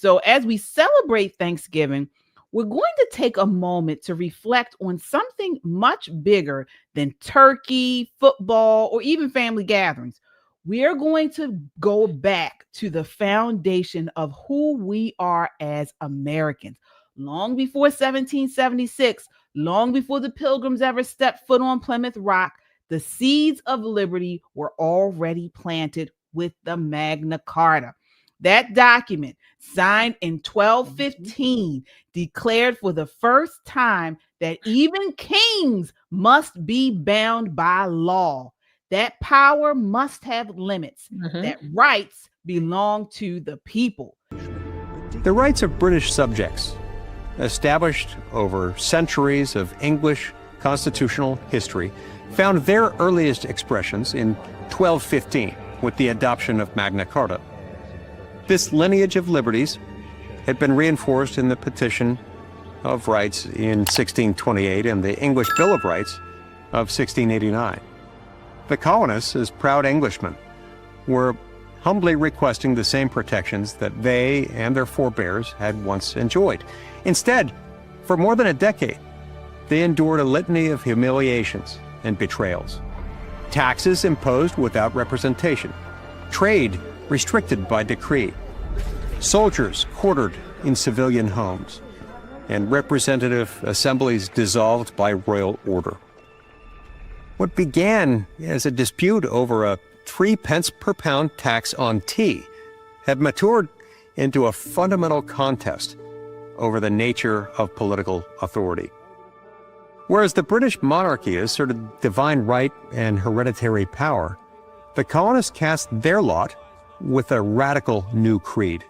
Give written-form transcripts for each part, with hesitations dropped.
So, as we celebrate Thanksgiving, we're going to take a moment to reflect on something much bigger than turkey, football, or even family gatherings. We are going to go back to the foundation of who we are as Americans. Long before 1776, long before the Pilgrims ever stepped foot on Plymouth Rock, the seeds of liberty were already planted with the Magna Carta. That document, signed in 1215, declared for the first time that even kings must be bound by law, that power must have limits, that rights belong to the people. The rights of British subjects, established over centuries of English constitutional history, found their earliest expressions in 1215 with the adoption of Magna Carta. This lineage of liberties had been reinforced in the Petition of Rights in 1628 and the English Bill of Rights of 1689. The colonists, as proud Englishmen, were humbly requesting the same protections that they and their forebears had once enjoyed. Instead, for more than a decade, they endured a litany of humiliations and betrayals. Taxes imposed without representation, trade restricted by decree, soldiers quartered in civilian homes, and representative assemblies dissolved by royal order. What began as a dispute over a 3 pence per pound tax on tea had matured into a fundamental contest over the nature of political authority. Whereas the British monarchy asserted divine right and hereditary power, the colonists cast their lot with a radical new creed.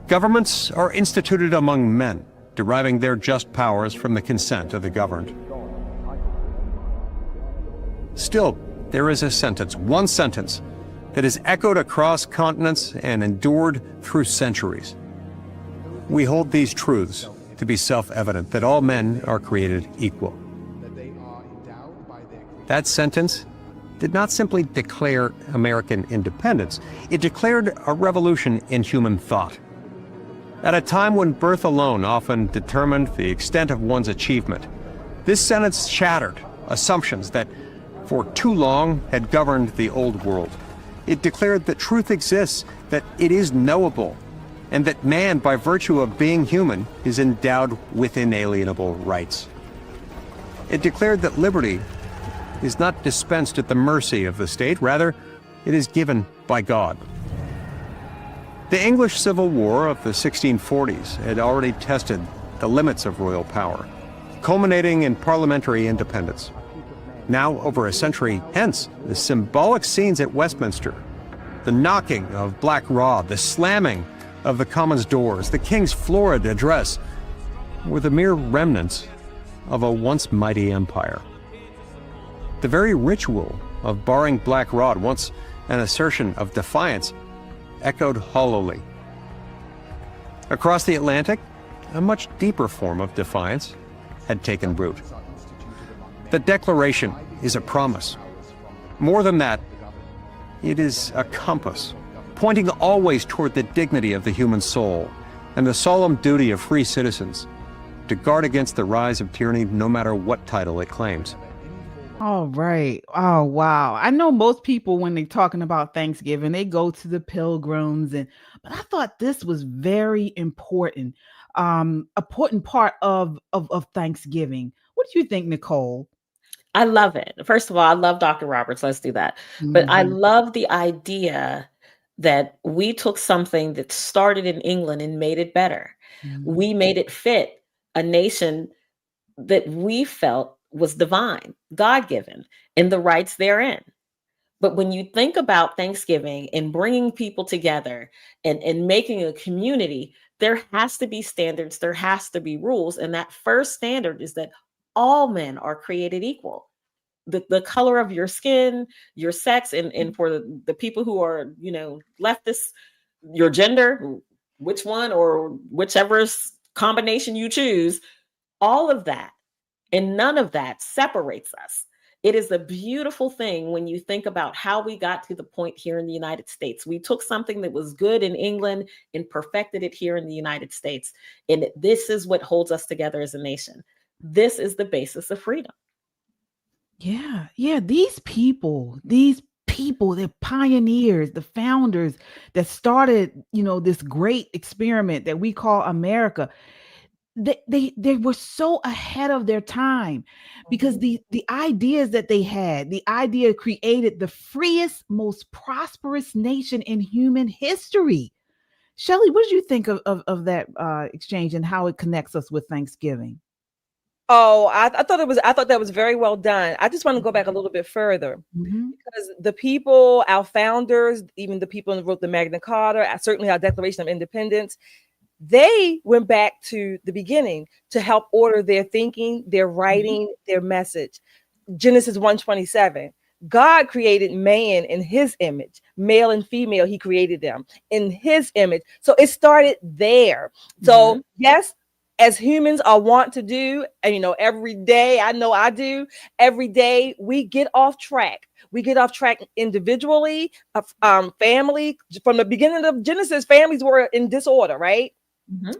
Governments are instituted among men, deriving their just powers from the consent of the governed. Still, there is a sentence, one sentence, that is echoed across continents and endured through centuries. We hold these truths to be self-evident, that all men are created equal. That sentence did not simply declare American independence, it declared a revolution in human thought. At a time when birth alone often determined the extent of one's achievement, this sentence shattered assumptions that for too long had governed the old world. It declared that truth exists, that it is knowable, and that man, by virtue of being human, is endowed with inalienable rights. It declared that liberty is not dispensed at the mercy of the state, rather, it is given by God. The English Civil War of the 1640s had already tested the limits of royal power, culminating in parliamentary independence. Now, over a century hence, the symbolic scenes at Westminster, the knocking of Black Rod, the slamming of the Commons' doors, the King's florid address, were the mere remnants of a once mighty empire. The very ritual of barring Black Rod, once an assertion of defiance, echoed hollowly. Across the Atlantic, a much deeper form of defiance had taken root. The Declaration is a promise. More than that, it is a compass, pointing always toward the dignity of the human soul and the solemn duty of free citizens to guard against the rise of tyranny, no matter what title it claims. All right. Oh, wow. I know most people, when they're talking about Thanksgiving, they go to the Pilgrims, but I thought this was very important, important part of Thanksgiving. What do you think, Nicole? I love it. First of all, I love Dr. Roberts. Let's do that. But I love the idea that we took something that started in England and made it better. We made it fit a nation that we felt was divine, God-given, and the rights therein. But when you think about Thanksgiving and bringing people together and making a community, there has to be standards, there has to be rules. And that first standard is that all men are created equal. The color of your skin, your sex, and for the people who are, leftists, your gender, which one or whichever combination you choose, all of that and none of that separates us. It is a beautiful thing when you think about how we got to the point here in the United States. We took something that was good in England and perfected it here in the United States. And this is what holds us together as a nation. This is the basis of freedom. Yeah. Yeah. These people, they're pioneers, the founders that started, this great experiment that we call America. They were so ahead of their time because the ideas that they had, the idea created the freest, most prosperous nation in human history. Shelley, what did you think of that exchange and how it connects us with Thanksgiving? Oh, I thought that was very well done. I just want to go back a little bit further because the people, our founders, even the people who wrote the Magna Carta, certainly our Declaration of Independence, they went back to the beginning to help order their thinking, their writing, their message. Genesis 1:27. God created man in his image, male and female. He created them in his image. So it started there. So yes, as humans are wont to do, and every day, I know I do, every day we get off track. We get off track individually, family. From the beginning of Genesis, families were in disorder, right?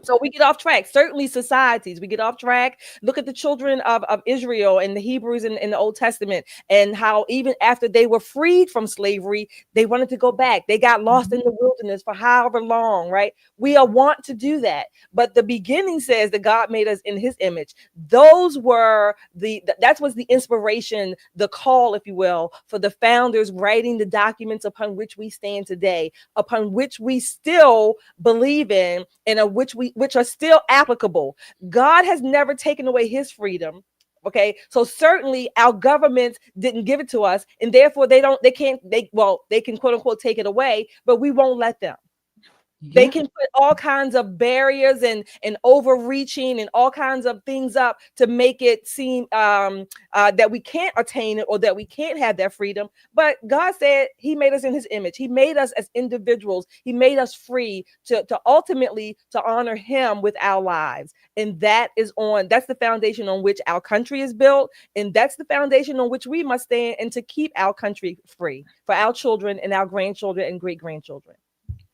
So we get off track. Certainly societies, we get off track. Look at the children of Israel and the Hebrews in the Old Testament, and how even after they were freed from slavery, they wanted to go back. They got lost in the wilderness for however long, right? We are want to do that. But the beginning says that God made us in his image. Those were that was the inspiration, the call, if you will, for the founders writing the documents upon which we stand today, upon which we still believe in, and which are still applicable. God has never taken away his freedom. Okay, so certainly our governments didn't give it to us, and therefore they can quote unquote take it away, but we won't let them. They can put all kinds of barriers and overreaching and all kinds of things up to make it seem that we can't attain it or that we can't have that freedom. But God said he made us in his image. He made us as individuals. He made us free to ultimately to honor him with our lives. And that's the foundation on which our country is built. And that's the foundation on which we must stand and to keep our country free for our children and our grandchildren and great-grandchildren.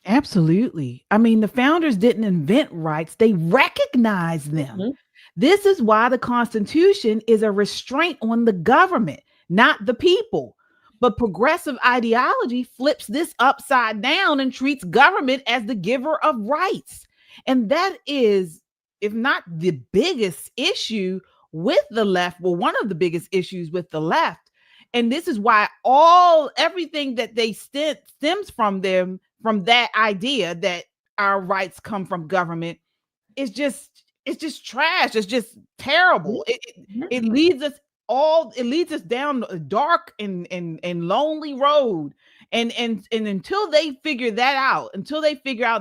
Absolutely. I mean, the founders didn't invent rights, they recognized them. This is why the Constitution is a restraint on the government, not the people. But progressive ideology flips this upside down and treats government as the giver of rights. And that is, if not the biggest issue with the left, well, one of the biggest issues with the left. And this is why everything that they stems from them, from that idea that our rights come from government, it's just trash. It's just terrible. It leads us down a dark and lonely road. And until they figure that out,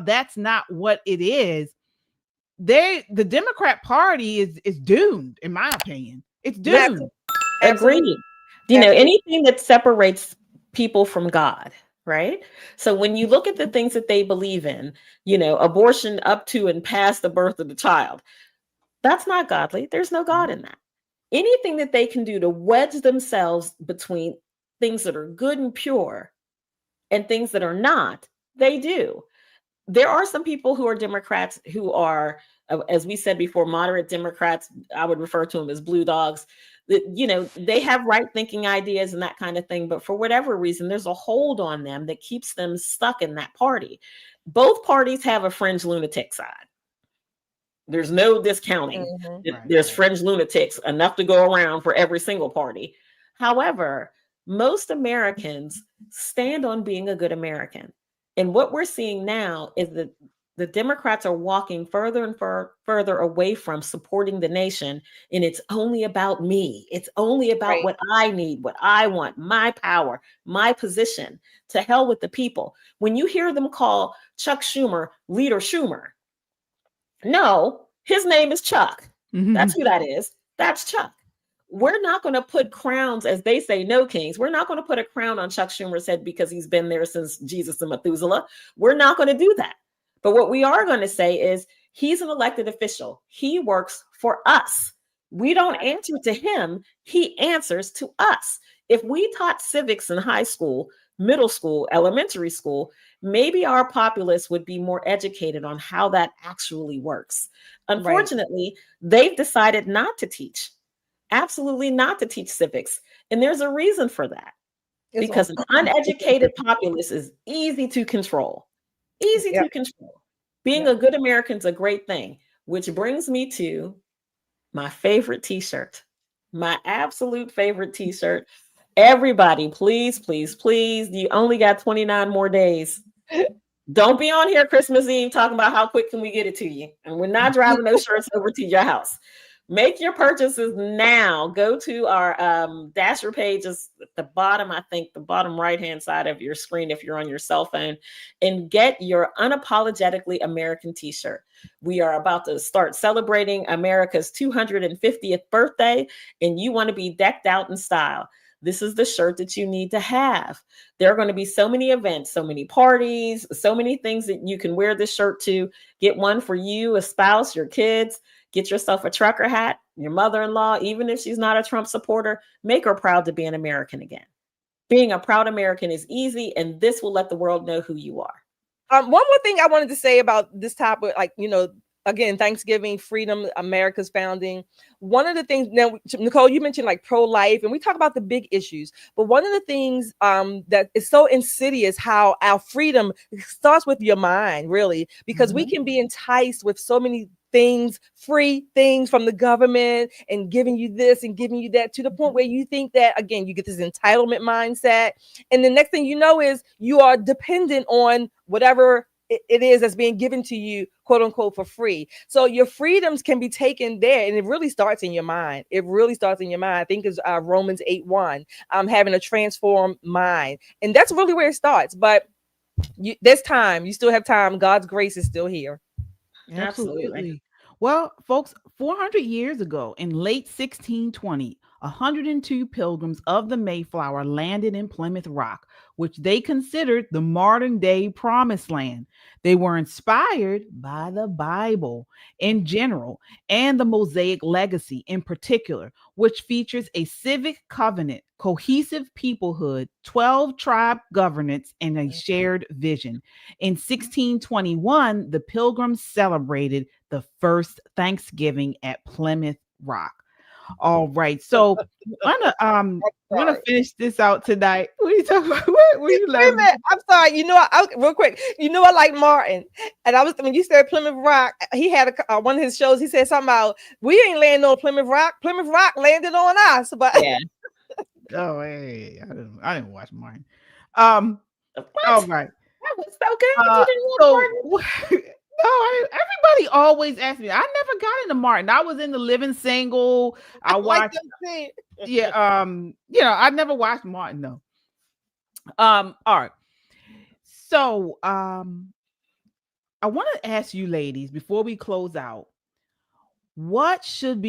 that's not what it is, the Democrat Party is doomed, in my opinion. It's doomed. Agreed. Anything that separates people from God. Right. So when you look at the things that they believe in, abortion up to and past the birth of the child, that's not godly. There's no God in that. Anything that they can do to wedge themselves between things that are good and pure and things that are not, they do. There are some people who are Democrats who are, as we said before, moderate Democrats. I would refer to them as blue dogs. They have right thinking ideas and that kind of thing, but for whatever reason, there's a hold on them that keeps them stuck in that party. Both parties have a fringe lunatic side. There's no discounting. There's fringe lunatics, enough to go around for every single party. However, most Americans stand on being a good American. And what we're seeing now is that the Democrats are walking further and further away from supporting the nation. And it's only about me. It's only about what I need, what I want, my power, my position. To hell with the people. When you hear them call Chuck Schumer Leader Schumer, no, his name is Chuck. That's who that is. That's Chuck. We're not going to put crowns, as they say, no kings. We're not going to put a crown on Chuck Schumer's head because he's been there since Jesus and Methuselah. We're not going to do that. But what we are going to say is he's an elected official. He works for us. We don't answer to him. He answers to us. If we taught civics in high school, middle school, elementary school, maybe our populace would be more educated on how that actually works. Unfortunately, they've decided not to teach, absolutely not to teach civics. And there's a reason for that. Because an uneducated populace is easy to control. Easy to control. Being a good American is a great thing, which brings me to my favorite t-shirt. My absolute favorite t-shirt. Everybody, please, please, please. You only got 29 more days. Don't be on here Christmas Eve talking about how quick can we get it to you. And we're not driving those shirts over to your house. Make your purchases now. Go to our Dasher pages at the bottom, I think the bottom right-hand side of your screen if you're on your cell phone, and get your Unapologetically American t-shirt. We are about to start celebrating America's 250th birthday, and you want to be decked out in style. This is the shirt that you need to have. There are going to be so many events, so many parties, so many things that you can wear this shirt to. Get one for you, a spouse, your kids. Get yourself a trucker hat, your mother-in-law, even if she's not a Trump supporter, make her proud to be an American again. Being a proud American is easy, and this will let the world know who you are. One more thing I wanted to say about this topic, like, again, Thanksgiving, freedom, America's founding. One of the things, now, Nicole, you mentioned like pro-life, and we talk about the big issues, but one of the things that is so insidious, how our freedom starts with your mind, really, because we can be enticed with so many things, free things from the government, and giving you this and giving you that, to the point where you think that, again, you get this entitlement mindset. And the next thing you know is you are dependent on whatever it is that's being given to you, quote unquote, for free. So your freedoms can be taken there, and it really starts in your mind. It really starts in your mind. I think it's Romans 8:1, having a transformed mind. And that's really where it starts. But there's time. You still have time. God's grace is still here. Absolutely. Well, folks, 400 years ago in late 1620, 102 pilgrims of the Mayflower landed in Plymouth Rock, which they considered the modern day promised land. They were inspired by the Bible in general and the Mosaic legacy in particular, which features a civic covenant, cohesive peoplehood, 12 tribe governance, and a shared vision. In 1621, the Pilgrims celebrated the first Thanksgiving at Plymouth Rock. All right, so I'm gonna finish this out tonight. What are you talking about? What are you laughing? I'm sorry. Real quick. I like Martin, and when you said Plymouth Rock, he had one of his shows. He said something about we ain't landing on Plymouth Rock. Plymouth Rock landed on us. But yeah. Oh, hey, I didn't watch Martin. All right. That was so good. You didn't watch Martin? No, everybody always asks me. I never got into Martin. I was in the Living Single. I watched. I never watched Martin though. All right. So, I want to ask you, ladies, before we close out, what should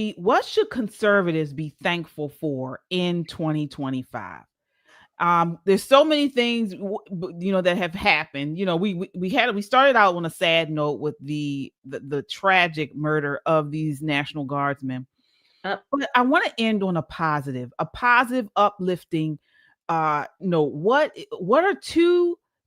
conservatives be thankful for in 2025? There's so many things that have happened. We started out on a sad note with the tragic murder of these National Guardsmen, but I want to end on a positive, uplifting. What are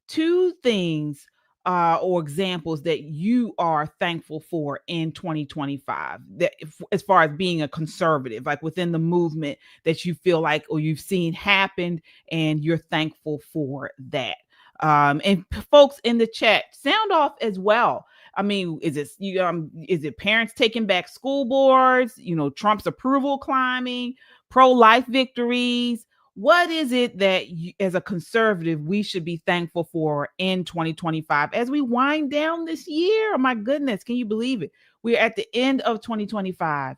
two things or examples that you are thankful for in 2025, that as far as being a conservative, like within the movement, that you feel like or you've seen happen and you're thankful for that? And folks in the chat, sound off as well. I mean, is it parents taking back school boards, Trump's approval climbing, pro-life victories? What is it that as a conservative, we should be thankful for in 2025 as we wind down this year? Oh my goodness, can you believe it? We're at the end of 2025.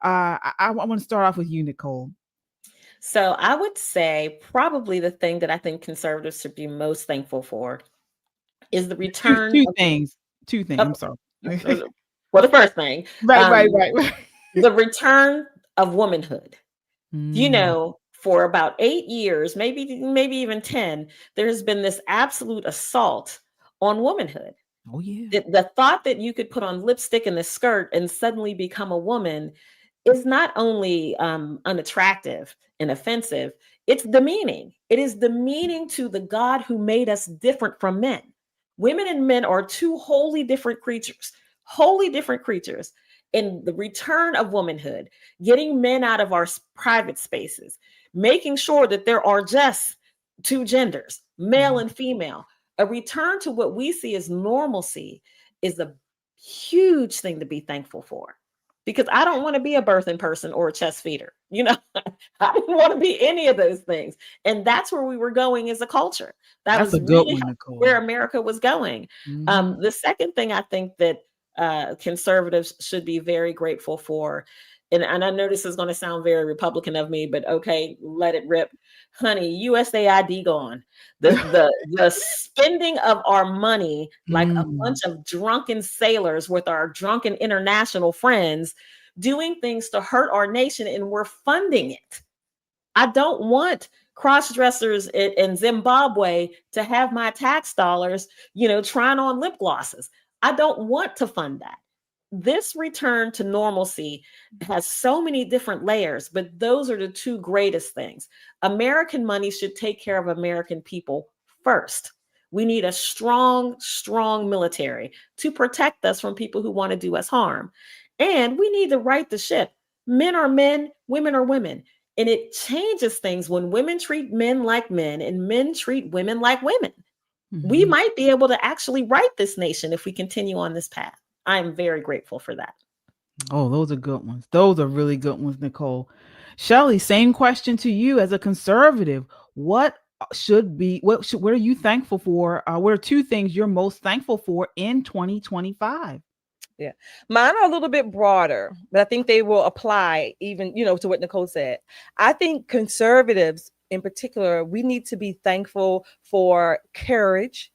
I want to start off with you, Nicole. So I would say probably the thing that I think conservatives should be most thankful for is the return. Two things. I'm sorry. Well, the first thing. Right. The return of womanhood. For about 8 years, maybe even 10, there has been this absolute assault on womanhood. Oh, yeah. The thought that you could put on lipstick and a skirt and suddenly become a woman is not only unattractive and offensive, it's demeaning. It is demeaning to the God who made us different from men. Women and men are two wholly different creatures, wholly different creatures. In the return of womanhood, getting men out of our private spaces, making sure that there are just two genders, male and female, a return to what we see as normalcy is a huge thing to be thankful for. Because I don't want to be a birthing person or a chest feeder. I don't want to be any of those things. And that's where we were going as a culture. That's was a good really one, Nicole. where America was going. The second thing I think that conservatives should be very grateful for, and I know this is going to sound very Republican of me, but okay, let it rip. Honey, USAID gone. The spending of our money like a bunch of drunken sailors with our drunken international friends doing things to hurt our nation, and we're funding it. I don't want cross-dressers in Zimbabwe to have my tax dollars, trying on lip glosses. I don't want to fund that. This return to normalcy has so many different layers, but those are the two greatest things. American money should take care of American people first. We need a strong, strong military to protect us from people who want to do us harm. And we need to right the ship. Men are men, women are women. And it changes things when women treat men like men and men treat women like women. We might be able to actually right this nation if we continue on this path. I'm very grateful for that. Oh, those are good ones. Those are really good ones, Nicole. Shelley, same question to you as a conservative. What are you thankful for? What are two things you're most thankful for in 2025? Yeah, mine are a little bit broader, but I think they will apply even, to what Nicole said. I think conservatives in particular, we need to be thankful for courage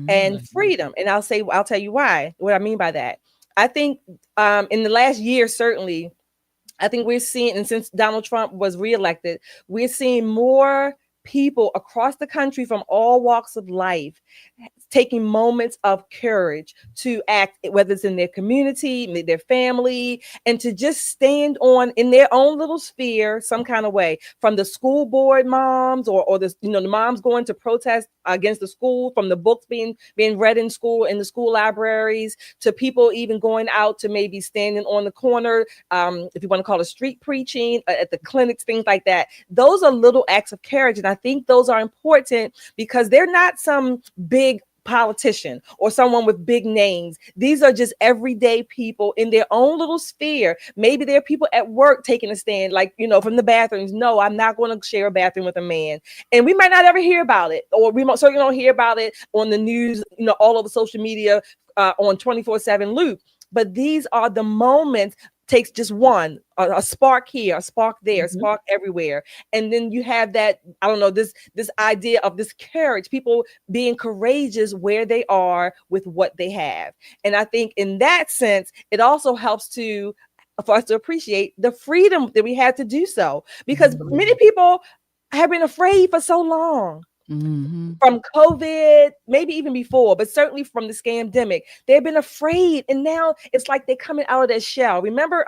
and freedom. And I'll tell you why, what I mean by that. I think in the last year, certainly, I think we're seeing, and since Donald Trump was reelected, we're seeing more people across the country from all walks of life taking moments of courage to act, whether it's in their community, their family, and to just stand on in their own little sphere some kind of way, from the school board moms or the moms going to protest against the school, from the books being read in school, in the school libraries, to people even going out to maybe standing on the corner, if you want to call it street preaching, at the clinics, things like that. Those are little acts of courage. And I think those are important because they're not some big politician or someone with big names. These are just everyday people in their own little sphere. Maybe there are people at work taking a stand, like, from the bathrooms. No, I'm not going to share a bathroom with a man. And we might not ever hear about it, or we certainly don't hear about it on the news, all over social media, on 24/7 loop. But these are the moments. Takes just one, a spark here, a spark there, a spark everywhere. And then you have that, I don't know, this idea of this courage, people being courageous where they are with what they have. And I think in that sense, it also helps for us to appreciate the freedom that we had to do so, because many people have been afraid for so long. From COVID, maybe even before, but certainly from the scamdemic, they've been afraid, and now it's like they're coming out of their shell. Remember,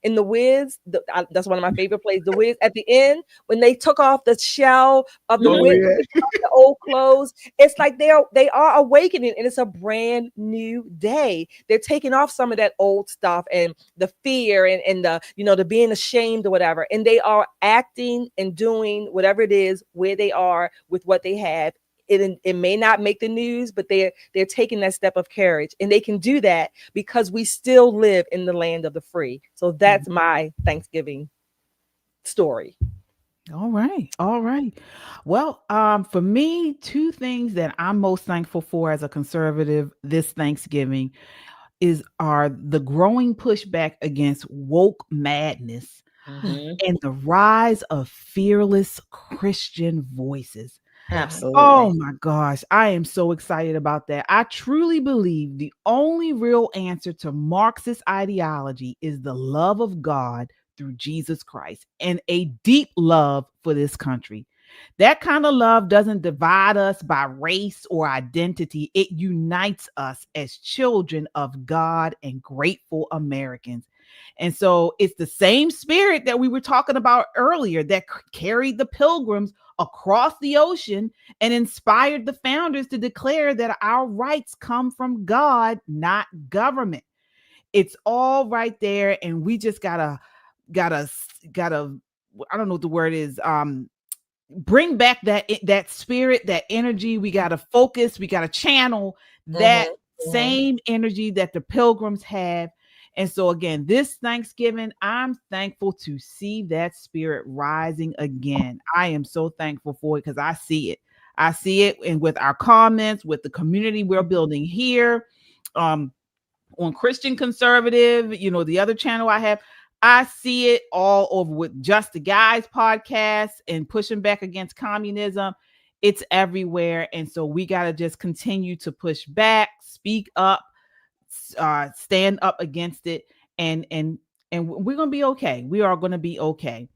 in The Wiz, that's one of my favorite plays, The Wiz. At the end, when they took off the shell of the Wiz, the old clothes, it's like they are awakening, and it's a brand new day. They're taking off some of that old stuff and the fear and the being ashamed or whatever, and they are acting and doing whatever it is where they are with what they have. It may not make the news, but they're taking that step of courage, and they can do that because we still live in the land of the free. So that's my Thanksgiving story. All right. Well, for me, two things that I'm most thankful for as a conservative this Thanksgiving are the growing pushback against woke madness and the rise of fearless Christian voices. Absolutely. Oh my gosh, I am so excited about that. I truly believe the only real answer to Marxist ideology is the love of God through Jesus Christ and a deep love for this country. That kind of love doesn't divide us by race or identity. It unites us as children of God and grateful Americans. And so it's the same spirit that we were talking about earlier that carried the Pilgrims across the ocean and inspired the founders to declare that our rights come from God, not government. It's all right there, and we just gotta I don't know what the word is, bring back that spirit, that energy. We got to focus, we got to channel that same energy that the Pilgrims have. And so again, this Thanksgiving, I'm thankful to see that spirit rising again. I am so thankful for it because I see it and with our comments, with the community we're building here on Christian Conservative, the other channel I have. I see it all over with Just the Guys podcast and pushing back against communism. It's everywhere. And so we got to just continue to push back, speak up, stand up against it. And we're going to be okay. We are going to be okay.